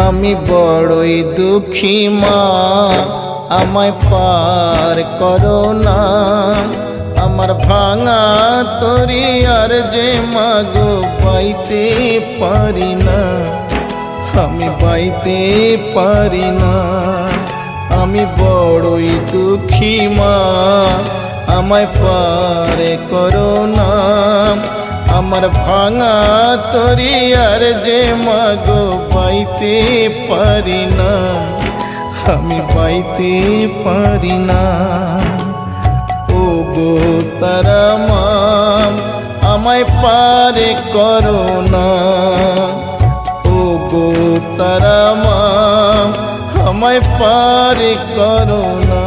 আমি বড়ই দুঃখী মা, আমায় পার করো না। আমার ভাঙা তরি আর যে মাগো পাইতে পারি না, আমি পাইতে পারি না। আমি বড়ই দুঃখী মা, আমায় পার করো না। আমার ভাঙা তরি আর যে মাগো পাইতে পারি না, আমি পাইতে পারি না। ও গো তারা মা, আমায় পার করো না। ও গো তারা মা, আমায় পার করো না।